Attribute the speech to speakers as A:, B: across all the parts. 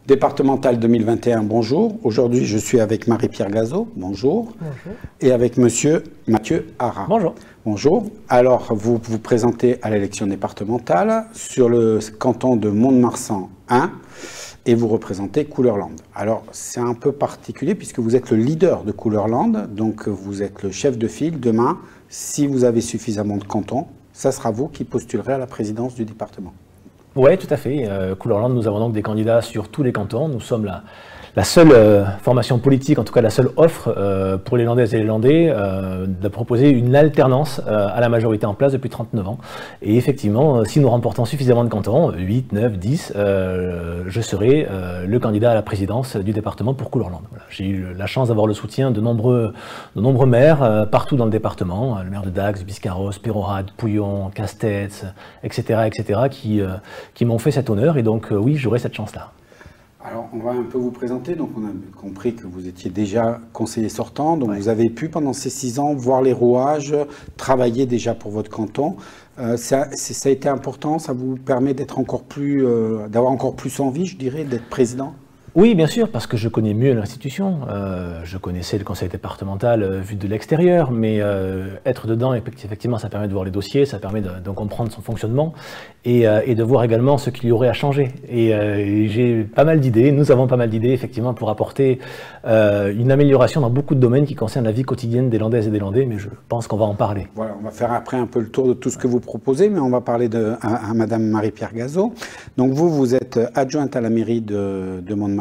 A: Départemental 2021, bonjour. Aujourd'hui, je suis avec Marie-Pierre Gazot, bonjour.
B: Bonjour.
A: Et avec monsieur Mathieu Hara.
B: Bonjour.
A: Bonjour. Alors, vous vous présentez à l'élection départementale sur le canton de Mont-de-Marsan 1 et vous représentez Couleur-Land. Alors, c'est un peu particulier puisque vous êtes le leader de Couleur-Land, donc vous êtes le chef de file. Demain, si vous avez suffisamment de cantons, ça sera vous qui postulerez à la présidence du département.
B: Oui, tout à fait. Couleur-Land, nous avons donc des candidats sur tous les cantons. Nous sommes la seule formation politique, en tout cas la seule offre pour les Landaises et les Landais de proposer une alternance à la majorité en place depuis 39 ans. Et effectivement, si nous remportons suffisamment de cantons, 8, 9, 10, je serai le candidat à la présidence du département pour Couleur-Land. Voilà. J'ai eu la chance d'avoir le soutien de nombreux maires partout dans le département, le maire de Dax, Biscarrosse, Peyrehorade, Pouillon, Castets, etc., qui m'ont fait cet honneur. Et donc oui, j'aurai cette chance-là.
A: Alors, on va un peu vous présenter. Donc, on a compris que vous étiez déjà conseiller sortant. Donc, vous avez pu, pendant ces 6 ans, voir les rouages, travailler déjà pour votre canton. Ça a été important. Ça vous permet d'être encore plus, d'avoir encore plus envie, je dirais, d'être président?
B: Oui, bien sûr, parce que je connais mieux l'institution. Je connaissais le conseil départemental vu de l'extérieur, mais être dedans, effectivement, ça permet de voir les dossiers, ça permet de comprendre son fonctionnement et de voir également ce qu'il y aurait à changer. Et j'ai pas mal d'idées, nous avons pas mal d'idées, effectivement, pour apporter une amélioration dans beaucoup de domaines qui concernent la vie quotidienne des Landaises et des Landais, mais je pense qu'on va en parler. Voilà,
A: on va faire après un peu le tour de tout ce que vous proposez, mais on va parler à Madame Marie-Pierre Gazot. Donc vous êtes adjointe à la mairie de Mont-de-Marsan,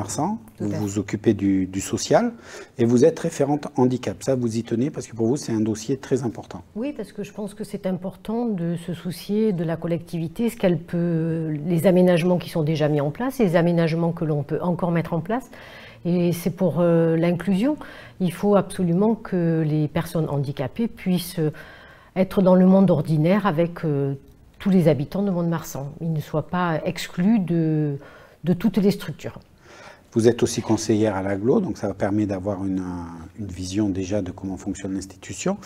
A: vous vous occupez du social et vous êtes référente handicap. Ça, vous y tenez parce que pour vous, c'est un dossier très important.
C: Oui, parce que je pense que c'est important de se soucier de la collectivité, ce qu'elle peut, les aménagements qui sont déjà mis en place, les aménagements que l'on peut encore mettre en place. Et c'est pour l'inclusion. Il faut absolument que les personnes handicapées puissent être dans le monde ordinaire avec tous les habitants de Mont-de-Marsan. Ils ne soient pas exclus de toutes les structures.
A: Vous êtes aussi conseillère à l'AGLO, donc ça permet d'avoir une vision déjà de comment fonctionne l'institution.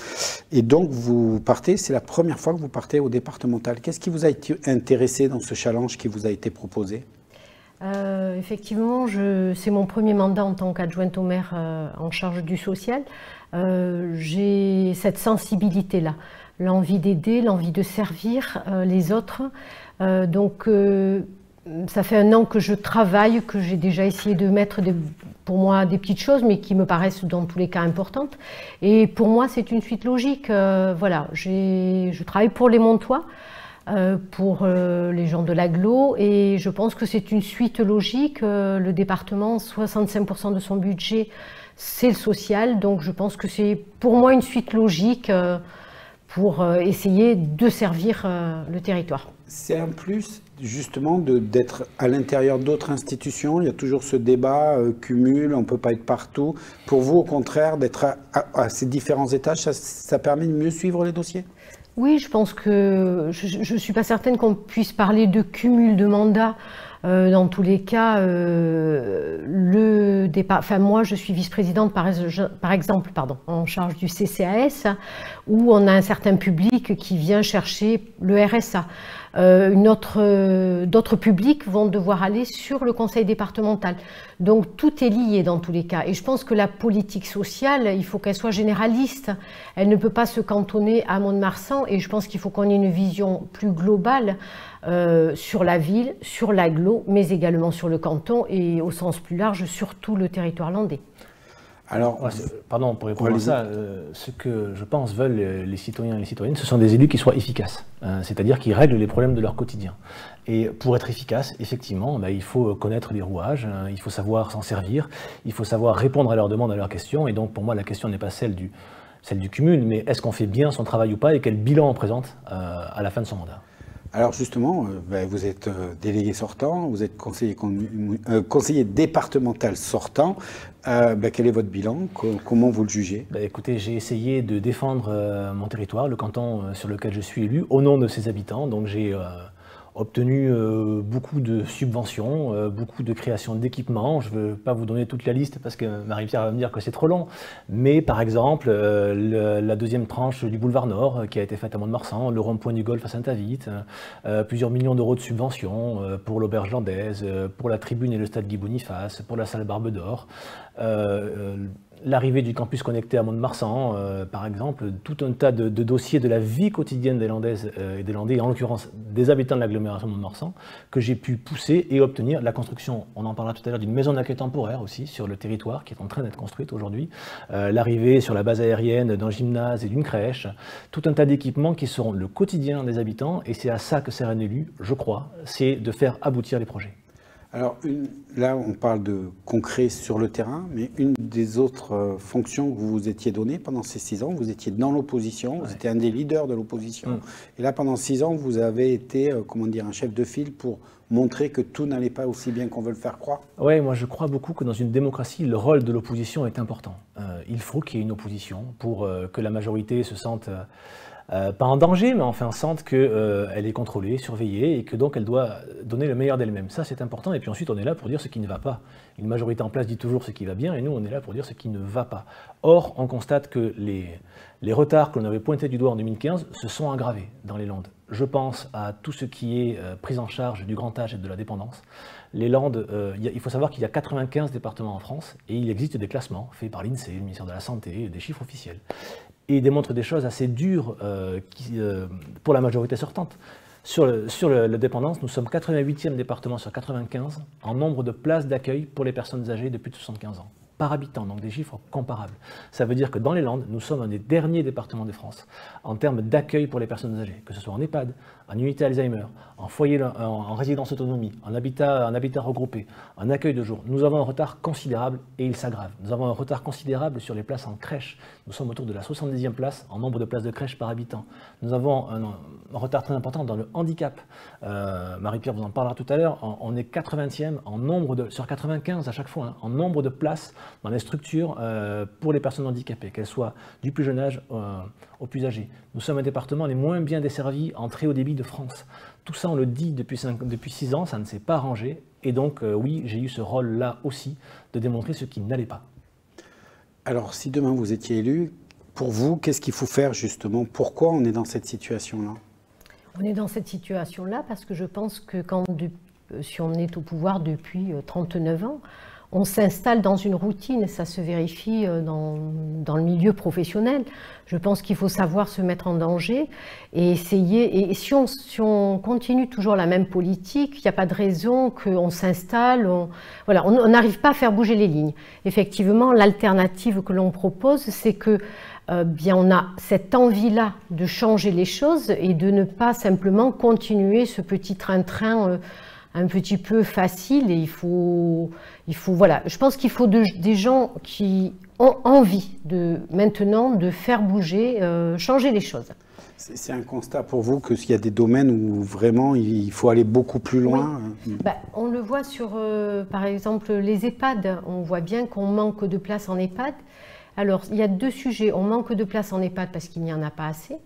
A: Et donc vous partez, c'est la première fois que vous partez au départemental. Qu'est-ce qui vous a été intéressé dans ce challenge qui vous a été proposé?
C: Effectivement, c'est mon premier mandat en tant qu'adjointe au maire en charge du social. J'ai cette sensibilité-là, l'envie d'aider, l'envie de servir les autres. Ça fait 1 an que je travaille, que j'ai déjà essayé de mettre pour moi des petites choses, mais qui me paraissent dans tous les cas importantes. Et pour moi, c'est une suite logique. Voilà, je travaille pour les Montois, pour les gens de l'AGLO, et je pense que c'est une suite logique. Le département, 65% de son budget, c'est le social, donc je pense que c'est pour moi une suite logique pour essayer de servir le territoire.
A: C'est un plus justement d'être à l'intérieur d'autres institutions. Il y a toujours ce débat cumul, on ne peut pas être partout. Pour vous, au contraire, d'être à ces différents étages, ça permet de mieux suivre les dossiers?
C: Oui, je pense que je ne suis pas certaine qu'on puisse parler de cumul de mandats. Dans tous les cas, moi je suis vice-présidente par exemple en charge du CCAS, où on a un certain public qui vient chercher le RSA. D'autres publics vont devoir aller sur le conseil départemental. Donc tout est lié dans tous les cas. Et je pense que la politique sociale, il faut qu'elle soit généraliste. Elle ne peut pas se cantonner à Mont-de-Marsan, et je pense qu'il faut qu'on ait une vision plus globale sur la ville, sur l'AGLO, mais également sur le canton et au sens plus large sur tout le territoire landais.
B: Alors, pardon, pour répondre à ça, ce que je pense veulent les citoyens et les citoyennes, ce sont des élus qui soient efficaces, c'est-à-dire qui règlent les problèmes de leur quotidien. Et pour être efficace, effectivement, il faut connaître les rouages, il faut savoir s'en servir, il faut savoir répondre à leurs demandes, à leurs questions. Et donc, pour moi, la question n'est pas celle du cumul, mais est-ce qu'on fait bien son travail ou pas, et quel bilan on présente à la fin de son mandat.
A: Alors justement, vous êtes délégué sortant, vous êtes conseiller départemental sortant. Quel est votre bilan? Comment vous le jugez?
B: Écoutez, j'ai essayé de défendre mon territoire, le canton sur lequel je suis élu, au nom de ses habitants. Donc j'ai obtenu beaucoup de subventions, beaucoup de création d'équipements. Je ne veux pas vous donner toute la liste parce que Marie-Pierre va me dire que c'est trop long. Mais par exemple, la deuxième tranche du boulevard Nord qui a été faite à Mont-de-Marsan, le rond-point du Golfe à Saint-Avite, plusieurs millions d'euros de subventions pour l'auberge landaise, pour la tribune et le stade Guy Boniface, pour la salle Barbe d'Or. L'arrivée du campus connecté à Mont-de-Marsan, par exemple, tout un tas de dossiers de la vie quotidienne des Landaises et des Landais, en l'occurrence des habitants de l'agglomération de Mont-de-Marsan, que j'ai pu pousser et obtenir. La construction, on en parlera tout à l'heure, d'une maison d'accueil temporaire aussi sur le territoire, qui est en train d'être construite aujourd'hui. L'arrivée sur la base aérienne d'un gymnase et d'une crèche. Tout un tas d'équipements qui seront le quotidien des habitants, et c'est à ça que sert un élu, je crois, c'est de faire aboutir les projets.
A: Alors là, on parle de concret sur le terrain, mais une des autres fonctions que vous vous étiez données pendant ces 6 ans, vous étiez dans l'opposition, vous étiez un des leaders de l'opposition. Et là, pendant 6 ans, vous avez été, comment dire, un chef de file pour montrer que tout n'allait pas aussi bien qu'on veut le faire croire.
B: Oui, moi je crois beaucoup que dans une démocratie, le rôle de l'opposition est important. Il faut qu'il y ait une opposition pour que la majorité se sente... pas en danger, mais enfin sente qu'elle est contrôlée, surveillée, et que donc elle doit donner le meilleur d'elle-même. Ça, c'est important. Et puis ensuite, on est là pour dire ce qui ne va pas. Une majorité en place dit toujours ce qui va bien, et nous, on est là pour dire ce qui ne va pas. Or, on constate que les retards que l'on avait pointés du doigt en 2015 se sont aggravés dans les Landes. Je pense à tout ce qui est prise en charge du grand âge et de la dépendance. Les Landes, il faut savoir qu'il y a 95 départements en France, et il existe des classements faits par l'INSEE, le ministère de la Santé, des chiffres officiels. Et il démontre des choses assez dures pour la majorité sortante. Sur la dépendance, nous sommes 88e département sur 95 en nombre de places d'accueil pour les personnes âgées de plus de 75 ans, par habitant, donc des chiffres comparables. Ça veut dire que dans les Landes, nous sommes un des derniers départements de France en termes d'accueil pour les personnes âgées, que ce soit en EHPAD, en unité Alzheimer, en foyer, en résidence autonomie, en habitat regroupé, en accueil de jour. Nous avons un retard considérable et il s'aggrave. Nous avons un retard considérable sur les places en crèche. Nous sommes autour de la 70e place en nombre de places de crèche par habitant. Nous avons un retard très important dans le handicap. Marie-Pierre vous en parlera tout à l'heure. On est 80e en nombre sur 95 à chaque fois, hein, en nombre de places dans les structures pour les personnes handicapées, qu'elles soient du plus jeune âge au plus âgé. Nous sommes un département les moins bien desservis en très haut débit de France. Tout ça, on le dit depuis 6 ans, ça ne s'est pas arrangé. Et donc, oui, j'ai eu ce rôle-là aussi de démontrer ce qui n'allait pas.
A: Alors, si demain vous étiez élu, pour vous, qu'est-ce qu'il faut faire justement? Pourquoi on est dans cette situation-là?
C: On est dans cette situation-là parce que je pense que si on est au pouvoir depuis 39 ans, on s'installe dans une routine, ça se vérifie dans le milieu professionnel. Je pense qu'il faut savoir se mettre en danger et essayer. Et si on continue toujours la même politique, il n'y a pas de raison qu'on s'installe. Voilà, on n'arrive pas à faire bouger les lignes. Effectivement, l'alternative que l'on propose, c'est que bien, on a cette envie-là de changer les choses et de ne pas simplement continuer ce petit train-train un petit peu facile. Et il faut voilà, je pense qu'il faut des gens qui ont envie maintenant de faire bouger, changer les choses.
A: C'est un constat pour vous qu'il y a des domaines où vraiment il faut aller beaucoup plus loin?
C: Oui. On le voit sur, par exemple, les EHPAD. On voit bien qu'on manque de place en EHPAD. Alors, il y a 2 sujets. On manque de place en EHPAD parce qu'il n'y en a pas assez.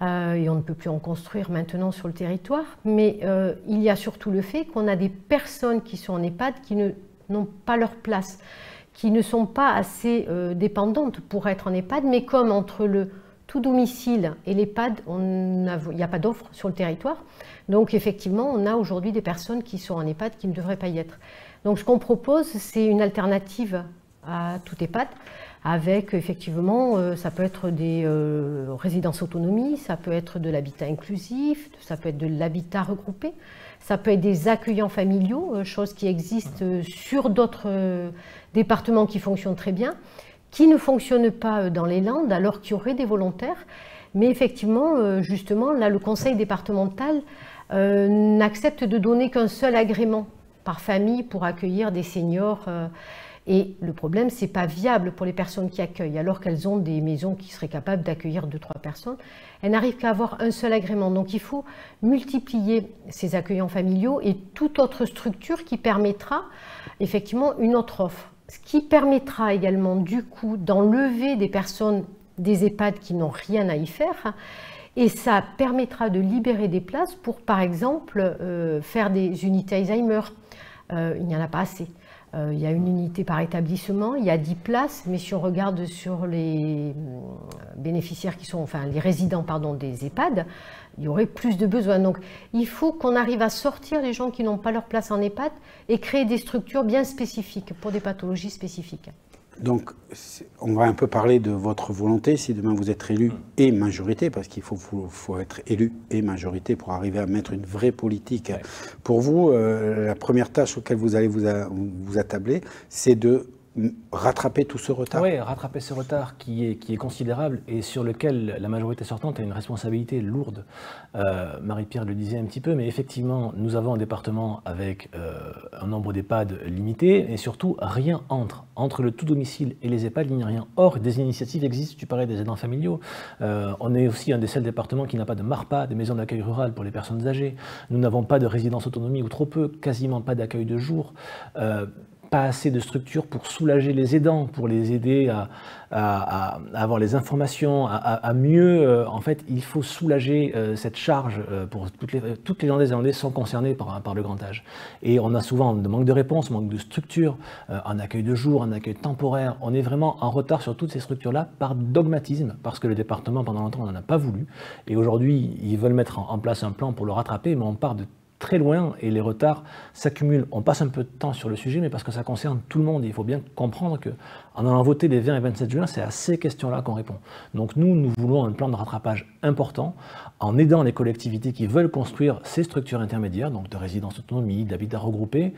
C: Et on ne peut plus en construire maintenant sur le territoire. Mais il y a surtout le fait qu'on a des personnes qui sont en EHPAD qui n'ont pas leur place, qui ne sont pas assez dépendantes pour être en EHPAD, mais comme entre le tout domicile et l'EHPAD, il n'y a pas d'offre sur le territoire. Donc effectivement, on a aujourd'hui des personnes qui sont en EHPAD qui ne devraient pas y être. Donc ce qu'on propose, c'est une alternative à tout EHPAD, avec effectivement, ça peut être des résidences autonomie, ça peut être de l'habitat inclusif, ça peut être de l'habitat regroupé, ça peut être des accueillants familiaux, chose qui existe sur d'autres départements qui fonctionnent très bien, qui ne fonctionnent pas dans les Landes alors qu'il y aurait des volontaires. Mais effectivement, justement, là, le conseil départemental n'accepte de donner qu'un seul agrément par famille pour accueillir des seniors. Et le problème, ce n'est pas viable pour les personnes qui accueillent, alors qu'elles ont des maisons qui seraient capables d'accueillir 2-3 personnes. Elles n'arrivent qu'à avoir un seul agrément. Donc il faut multiplier ces accueillants familiaux et toute autre structure qui permettra effectivement une autre offre. Ce qui permettra également du coup d'enlever des personnes des EHPAD qui n'ont rien à y faire Et ça permettra de libérer des places pour, par exemple, faire des unités Alzheimer. Il n'y en a pas assez. Il y a une unité par établissement, il y a 10 places, mais si on regarde sur les bénéficiaires qui sont, enfin les résidents pardon, des EHPAD, il y aurait plus de besoins. Donc il faut qu'on arrive à sortir les gens qui n'ont pas leur place en EHPAD et créer des structures bien spécifiques pour des pathologies spécifiques.
A: Donc, on va un peu parler de votre volonté, si demain vous êtes élu et majorité, parce qu'il faut être élu et majorité pour arriver à mettre une vraie politique. Ouais. Pour vous, la première tâche auquel vous allez vous attabler, c'est de rattraper tout ce retard.
B: Oui, rattraper ce retard qui est considérable et sur lequel la majorité sortante a une responsabilité lourde. Marie-Pierre le disait un petit peu, mais effectivement, nous avons un département avec un nombre d'EHPAD limité et surtout rien entre le tout domicile et les EHPAD, il n'y a rien. Or, des initiatives existent, tu parlais des aidants familiaux. On est aussi un des seuls départements qui n'a pas de MARPA, des maisons d'accueil rural pour les personnes âgées. Nous n'avons pas de résidence autonomie ou trop peu, quasiment pas d'accueil de jour. Pas assez de structures pour soulager les aidants, pour les aider à avoir les informations, à mieux... en fait, il faut soulager cette charge pour toutes les Landaises et Landais sont concernés par le grand âge. Et on a souvent de manque de réponse, manque de structure, en accueil de jour, en accueil temporaire. On est vraiment en retard sur toutes ces structures-là par dogmatisme, parce que le département, pendant longtemps, n'en a pas voulu. Et aujourd'hui, ils veulent mettre en place un plan pour le rattraper, mais on part de très loin et les retards s'accumulent. On passe un peu de temps sur le sujet, mais parce que ça concerne tout le monde. Il faut bien comprendre qu'en allant voter les 20 et 27 juin, c'est à ces questions-là qu'on répond. Donc nous voulons un plan de rattrapage important en aidant les collectivités qui veulent construire ces structures intermédiaires, donc de résidence autonomie, d'habitat regroupé,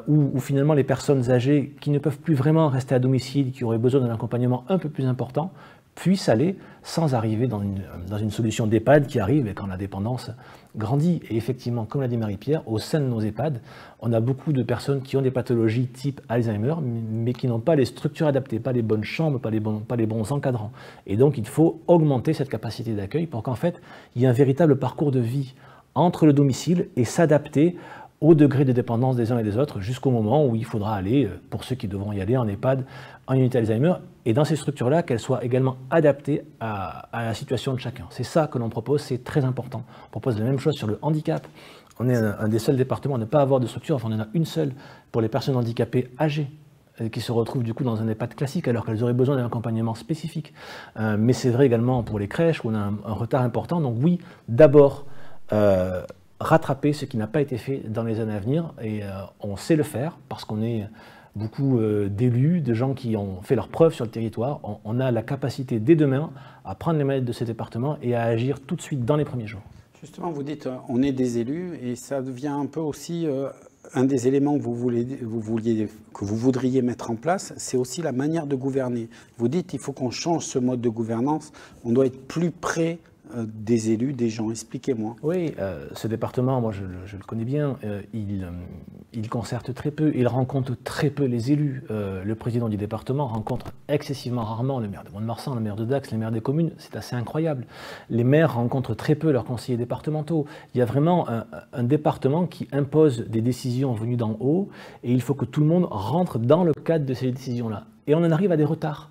B: où finalement les personnes âgées qui ne peuvent plus vraiment rester à domicile, qui auraient besoin d'un accompagnement un peu plus important, puissent aller sans arriver dans une solution d'EHPAD qui arrive et quand la dépendance grandit. Et effectivement, comme l'a dit Marie-Pierre, au sein de nos EHPAD, on a beaucoup de personnes qui ont des pathologies type Alzheimer, mais qui n'ont pas les structures adaptées, pas les bonnes chambres, pas les bons encadrants. Et donc, il faut augmenter cette capacité d'accueil pour qu'en fait, il y ait un véritable parcours de vie entre le domicile et s'adapter au degré de dépendance des uns et des autres jusqu'au moment où il faudra aller, pour ceux qui devront y aller en EHPAD, en unité Alzheimer, et dans ces structures-là, qu'elles soient également adaptées à la situation de chacun. C'est ça que l'on propose, c'est très important. On propose la même chose sur le handicap. On est un des seuls départements à ne pas avoir de structure, enfin on en a une seule pour les personnes handicapées âgées, qui se retrouvent du coup dans un EHPAD classique alors qu'elles auraient besoin d'un accompagnement spécifique. Mais c'est vrai également pour les crèches où on a un retard important. Donc oui, d'abord, rattraper ce qui n'a pas été fait dans les années à venir et on sait le faire parce qu'on est beaucoup d'élus, de gens qui ont fait leurs preuves sur le territoire. On a la capacité dès demain à prendre les manettes de ces départements et à agir tout de suite dans les premiers jours.
A: Justement, vous dites on est des élus et ça devient un peu aussi un des éléments que vous voudriez mettre en place, c'est aussi la manière de gouverner. Vous dites il faut qu'on change ce mode de gouvernance, on doit être plus près des élus, des gens. Expliquez-moi.
B: Oui, ce département, moi je le connais bien, il concerte très peu, il rencontre très peu les élus. Le président du département rencontre excessivement rarement le maire de Mont-de-Marsan, le maire de Dax, les maires des communes, c'est assez incroyable. Les maires rencontrent très peu leurs conseillers départementaux. Il y a vraiment un département qui impose des décisions venues d'en haut et il faut que tout le monde rentre dans le cadre de ces décisions-là. Et on en arrive à des retards.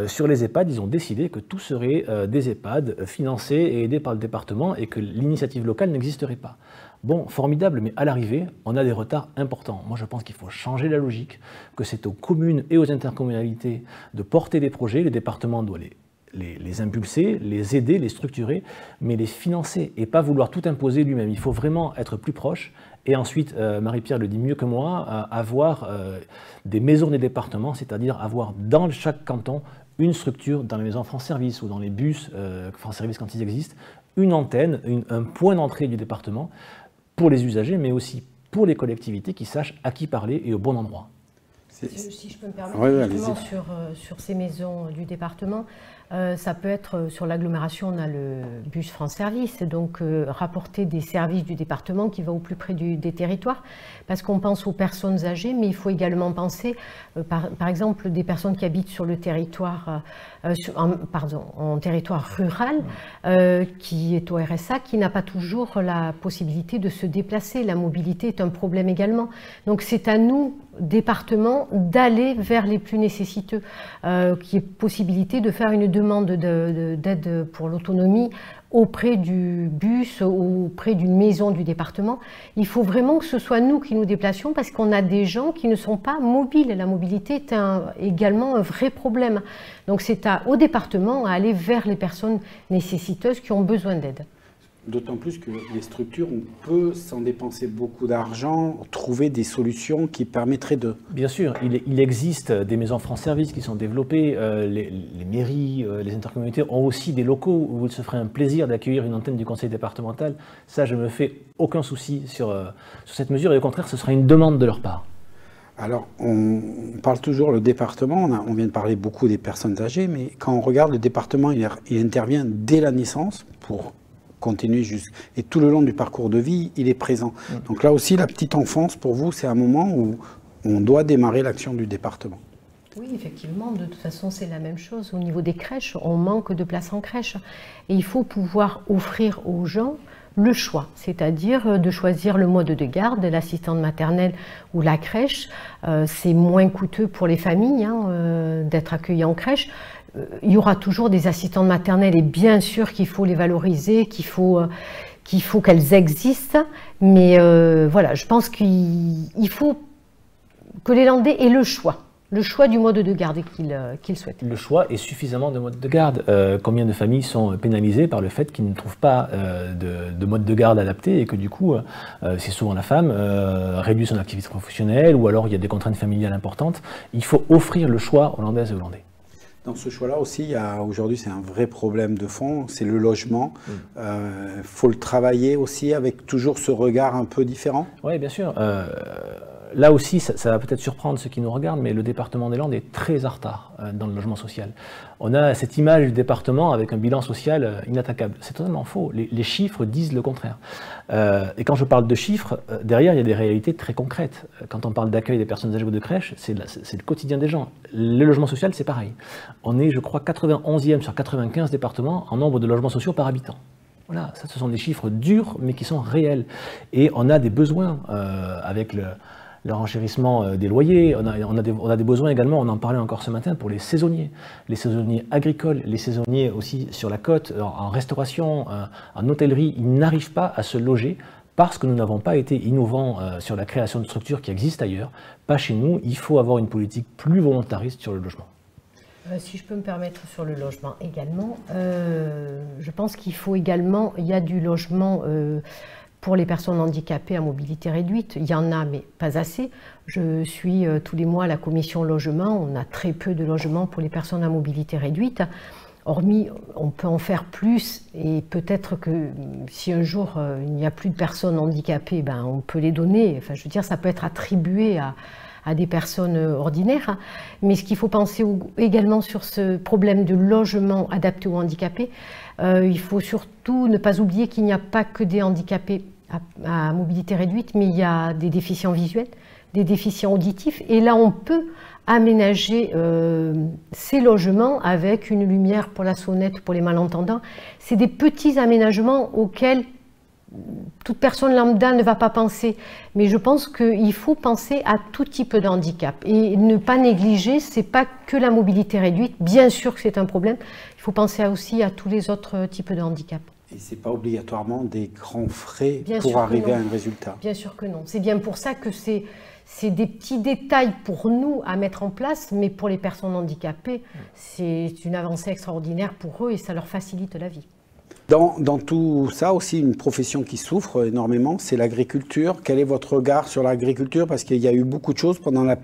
B: Sur les EHPAD, ils ont décidé que tout serait des EHPAD financés et aidés par le département et que l'initiative locale n'existerait pas. Bon, formidable, mais à l'arrivée, on a des retards importants. Moi, je pense qu'il faut changer la logique, que c'est aux communes et aux intercommunalités de porter des projets. Le département doit les impulser, les aider, les structurer, mais les financer et pas vouloir tout imposer lui-même. Il faut vraiment être plus proche. Et ensuite, Marie-Pierre le dit mieux que moi, avoir des maisons des départements, c'est-à-dire avoir dans chaque canton une structure, dans les maisons France-Service ou dans les bus France-Service quand ils existent, une antenne, un point d'entrée du département pour les usagers, mais aussi pour les collectivités qui sachent à qui parler et au bon endroit.
C: Si je peux me permettre, justement, sur ces maisons du département, ça peut être sur l'agglomération, on a le bus France Service, donc rapporter des services du département qui va au plus près des territoires, parce qu'on pense aux personnes âgées, mais il faut également penser, par exemple, des personnes qui habitent sur le territoire, en territoire rural, qui est au RSA, qui n'a pas toujours la possibilité de se déplacer. La mobilité est un problème également. Donc c'est à nous, département d'aller vers les plus nécessiteux, qu'il y ait possibilité de faire une demande d'aide pour l'autonomie auprès du bus, auprès d'une maison du département. Il faut vraiment que ce soit nous qui nous déplacions parce qu'on a des gens qui ne sont pas mobiles. La mobilité est également un vrai problème. Donc c'est au département à aller vers les personnes nécessiteuses qui ont besoin d'aide.
A: D'autant plus que les structures, on peut, sans dépenser beaucoup d'argent, trouver des solutions qui permettraient de...
B: Bien sûr, il existe des maisons France Service qui sont développées, les mairies, les intercommunautés ont aussi des locaux où il se ferait un plaisir d'accueillir une antenne du conseil départemental. Ça, je ne me fais aucun souci sur cette mesure et au contraire, ce sera une demande de leur part.
A: Alors, on parle toujours le département, on vient de parler beaucoup des personnes âgées, mais quand on regarde le département, il intervient dès la naissance pour... continuer et tout le long du parcours de vie, il est présent. Donc là aussi, la petite enfance, pour vous, c'est un moment où on doit démarrer l'action du département.
C: Oui, effectivement, de toute façon, c'est la même chose. Au niveau des crèches, on manque de places en crèche. Et il faut pouvoir offrir aux gens le choix, c'est-à-dire de choisir le mode de garde, l'assistante maternelle ou la crèche. C'est moins coûteux pour les familles d'être accueillies en crèche. Il y aura toujours des assistantes maternelles et bien sûr qu'il faut les valoriser, qu'il faut qu'elles existent. Mais voilà, je pense qu'il faut que les Landais aient le choix du mode de garde qu'ils souhaitent.
B: Le choix est suffisamment de mode de garde. Combien de familles sont pénalisées par le fait qu'ils ne trouvent pas de mode de garde adapté et que du coup, c'est souvent la femme réduit son activité professionnelle ou alors il y a des contraintes familiales importantes. Il faut offrir le choix aux Landaises et aux Landais.
A: Dans ce choix-là aussi, aujourd'hui, c'est un vrai problème de fond, c'est le logement. Faut le travailler aussi avec toujours ce regard un peu différent.
B: Oui, bien sûr. Là aussi, ça va peut-être surprendre ceux qui nous regardent, mais le département des Landes est très en retard dans le logement social. On a cette image du département avec un bilan social inattaquable. C'est totalement faux. Les chiffres disent le contraire. Et quand je parle de chiffres, derrière, il y a des réalités très concrètes. Quand on parle d'accueil des personnes âgées ou de crèches, c'est le quotidien des gens. Le logement social, c'est pareil. On est, je crois, 91e sur 95 départements en nombre de logements sociaux par habitant. Voilà, ça, ce sont des chiffres durs, mais qui sont réels. Et on a des besoins avec le renchérissement des loyers, on a des besoins également, on en parlait encore ce matin, pour les saisonniers agricoles, les saisonniers aussi sur la côte, en restauration, en hôtellerie, ils n'arrivent pas à se loger parce que nous n'avons pas été innovants sur la création de structures qui existent ailleurs, pas chez nous. Il faut avoir une politique plus volontariste sur le logement.
C: Si je peux me permettre sur le logement également, je pense qu'il faut également, il y a du logement pour les personnes handicapées à mobilité réduite, il y en a, mais pas assez. Je suis tous les mois à la commission logement, on a très peu de logements pour les personnes à mobilité réduite. Hormis, on peut en faire plus et peut-être que si un jour il n'y a plus de personnes handicapées, ben, on peut les donner. Enfin, je veux dire, ça peut être attribué à des personnes ordinaires. Mais ce qu'il faut penser également sur ce problème de logement adapté aux handicapés, il faut surtout ne pas oublier qu'il n'y a pas que des handicapés à mobilité réduite, mais il y a des déficients visuels, des déficients auditifs. Et là, on peut aménager ces logements avec une lumière pour la sonnette, pour les malentendants. C'est des petits aménagements auxquels toute personne lambda ne va pas penser. Mais je pense qu'il faut penser à tout type de handicap. Et ne pas négliger, ce n'est pas que la mobilité réduite. Bien sûr que c'est un problème. Il faut penser aussi à tous les autres types de handicap.
A: Et ce n'est pas obligatoirement des grands frais
C: bien
A: pour arriver à un résultat.
C: Bien sûr que non. C'est bien pour ça que c'est des petits détails pour nous à mettre en place, mais pour les personnes handicapées, c'est une avancée extraordinaire pour eux et ça leur facilite la vie.
A: Dans tout ça aussi, une profession qui souffre énormément, c'est l'agriculture. Quel est votre regard sur l'agriculture? Parce qu'il y a eu beaucoup de choses pendant la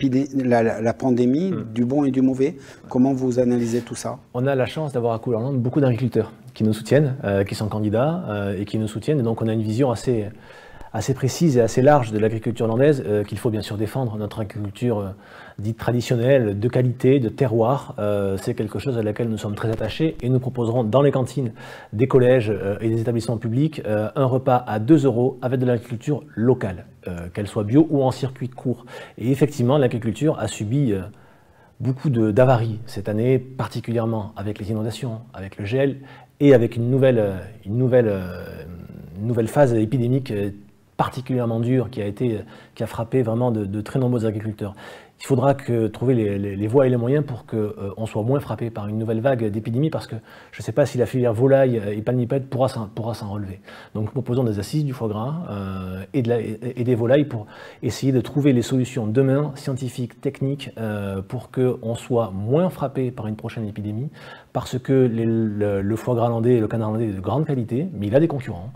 A: pandémie, du bon et du mauvais. Comment vous analysez tout ça? On
B: a la chance d'avoir à Couleur-Lande beaucoup d'agriculteurs qui nous soutiennent, qui sont candidats et qui nous soutiennent. Et donc on a une vision assez précise et assez large de l'agriculture landaise qu'il faut bien sûr défendre. Notre agriculture dite traditionnelle, de qualité, de terroir, c'est quelque chose à laquelle nous sommes très attachés et nous proposerons dans les cantines des collèges et des établissements publics un repas à 2 € avec de l'agriculture locale, qu'elle soit bio ou en circuit court. Et effectivement, l'agriculture a subi beaucoup d'avaries cette année, particulièrement avec les inondations, avec le gel et avec une nouvelle phase épidémique particulièrement dur qui a frappé vraiment de très nombreux agriculteurs. Il faudra trouver les voies et les moyens pour qu'on soit moins frappé par une nouvelle vague d'épidémie, parce que je ne sais pas si la filière volaille et palmipèdes pourra s'en relever. Donc nous proposons des assises du foie gras et des volailles pour essayer de trouver les solutions demain, scientifiques, techniques, pour qu'on soit moins frappé par une prochaine épidémie, parce que le foie gras landais et le canard landais est de grande qualité, mais il a des concurrents.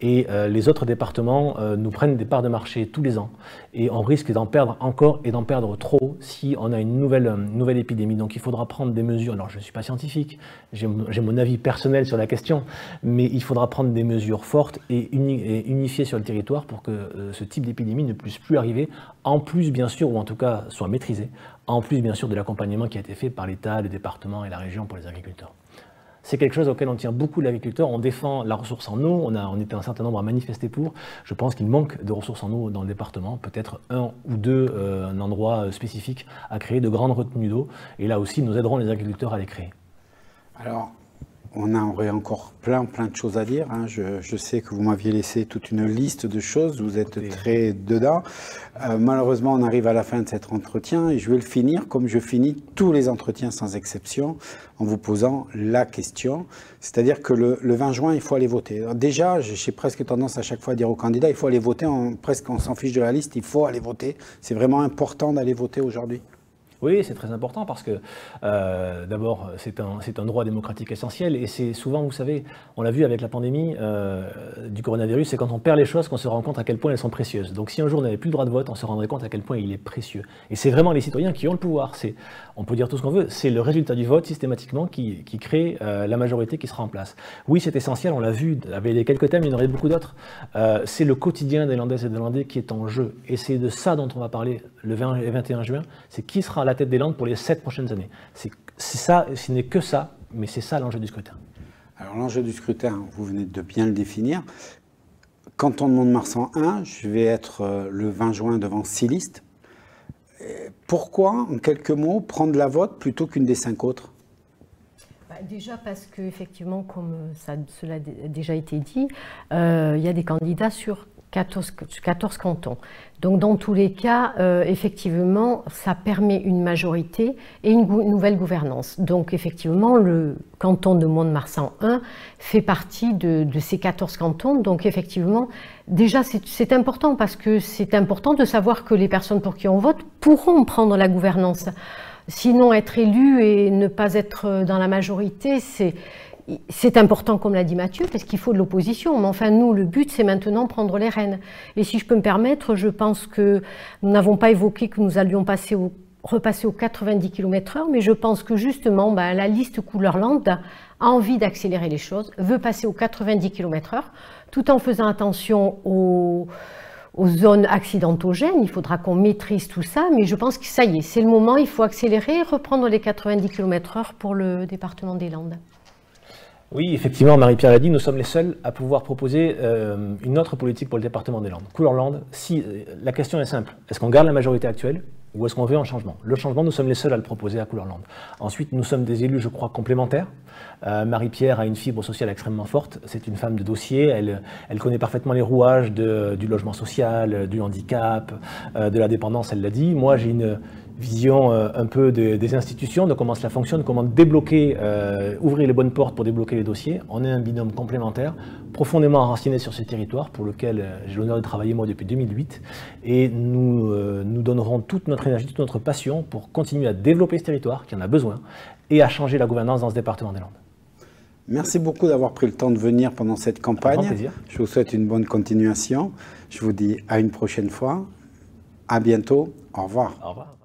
B: Et les autres départements nous prennent des parts de marché tous les ans. Et on risque d'en perdre encore et d'en perdre trop si on a une nouvelle épidémie. Donc il faudra prendre des mesures. Alors je ne suis pas scientifique, j'ai mon avis personnel sur la question, mais il faudra prendre des mesures fortes et unifiées sur le territoire pour que ce type d'épidémie ne puisse plus arriver, en plus bien sûr, ou en tout cas soit maîtrisé, en plus bien sûr de l'accompagnement qui a été fait par l'État, le département et la région pour les agriculteurs. C'est quelque chose auquel on tient beaucoup l'agriculteur. On défend la ressource en eau. On était un certain nombre à manifester pour. Je pense qu'il manque de ressources en eau dans le département. Peut-être un ou deux endroits spécifiques à créer, de grandes retenues d'eau. Et là aussi, nous aiderons les agriculteurs à les créer.
A: Alors, on aurait encore plein de choses à dire. Hein. Je sais que vous m'aviez laissé toute une liste de choses. Vous êtes très dedans. Malheureusement, on arrive à la fin de cet entretien et je vais le finir comme je finis tous les entretiens sans exception, en vous posant la question. C'est-à-dire que le 20 juin, il faut aller voter. Alors déjà, j'ai presque tendance à chaque fois à dire aux candidats, il faut aller voter. Presque on s'en fiche de la liste, il faut aller voter. C'est vraiment important d'aller voter aujourd'hui.
B: Oui, c'est très important parce que d'abord, c'est un droit démocratique essentiel et c'est souvent, vous savez, on l'a vu avec la pandémie du coronavirus, c'est quand on perd les choses qu'on se rend compte à quel point elles sont précieuses. Donc si un jour on n'avait plus le droit de vote, on se rendrait compte à quel point il est précieux. Et c'est vraiment les citoyens qui ont le pouvoir. On peut dire tout ce qu'on veut, c'est le résultat du vote systématiquement qui crée la majorité qui sera en place. Oui, c'est essentiel, on l'a vu, avec les quelques thèmes, il y en aurait beaucoup d'autres. C'est le quotidien des Landaises et des Landais qui est en jeu. Et c'est de ça dont on va parler le 20 et 21 juin, c'est qui sera à la tête des Landes pour les 7 prochaines années. C'est ça, ce n'est que ça, mais c'est ça l'enjeu du scrutin.
A: Alors l'enjeu du scrutin, vous venez de bien le définir. Canton de Mont-de-Marsan 1, je vais être le 20 juin devant 6 listes. Pourquoi, en quelques mots, prendre la vote plutôt qu'une des 5 autres ?
C: Déjà parce qu'effectivement, comme cela a déjà été dit, il y a des candidats sur 14 cantons. Donc dans tous les cas, effectivement, ça permet une majorité et une nouvelle gouvernance. Donc effectivement, le canton de Mont-de-Marsan 1 fait partie de ces 14 cantons. Donc effectivement, déjà c'est important parce que c'est important de savoir que les personnes pour qui on vote pourront prendre la gouvernance. Sinon, être élu et ne pas être dans la majorité, c'est important, comme l'a dit Mathieu, parce qu'il faut de l'opposition. Mais enfin, nous, le but, c'est maintenant prendre les rênes. Et si je peux me permettre, je pense que nous n'avons pas évoqué que nous allions repasser aux 90 km/h, mais je pense que justement, la liste Couleur Lande a envie d'accélérer les choses, veut passer aux 90 km/h, tout en faisant attention aux zones accidentogènes. Il faudra qu'on maîtrise tout ça, mais je pense que ça y est, c'est le moment, il faut accélérer et reprendre les 90 km/h pour le département des Landes.
B: Oui, effectivement, Marie-Pierre l'a dit, nous sommes les seuls à pouvoir proposer une autre politique pour le département des Landes. Couleur Landes, la question est simple, est-ce qu'on garde la majorité actuelle ou est-ce qu'on veut un changement? Le changement, nous sommes les seuls à le proposer à Couleur Landes. Ensuite, nous sommes des élus, je crois, complémentaires. Marie-Pierre a une fibre sociale extrêmement forte, c'est une femme de dossier, elle connaît parfaitement les rouages du logement social, du handicap, de la dépendance, elle l'a dit. Moi, j'ai une vision un peu des institutions, de comment cela fonctionne, comment débloquer, ouvrir les bonnes portes pour débloquer les dossiers. On est un binôme complémentaire, profondément enraciné sur ces territoires, pour lequel j'ai l'honneur de travailler moi depuis 2008. Et nous donnerons toute notre énergie, toute notre passion pour continuer à développer ce territoire, qui en a besoin, et à changer la gouvernance dans ce département des Landes.
A: Merci beaucoup d'avoir pris le temps de venir pendant cette campagne.
B: Avec grand plaisir.
A: Je vous souhaite une bonne continuation. Je vous dis à une prochaine fois. À bientôt. Au revoir.
B: Au revoir.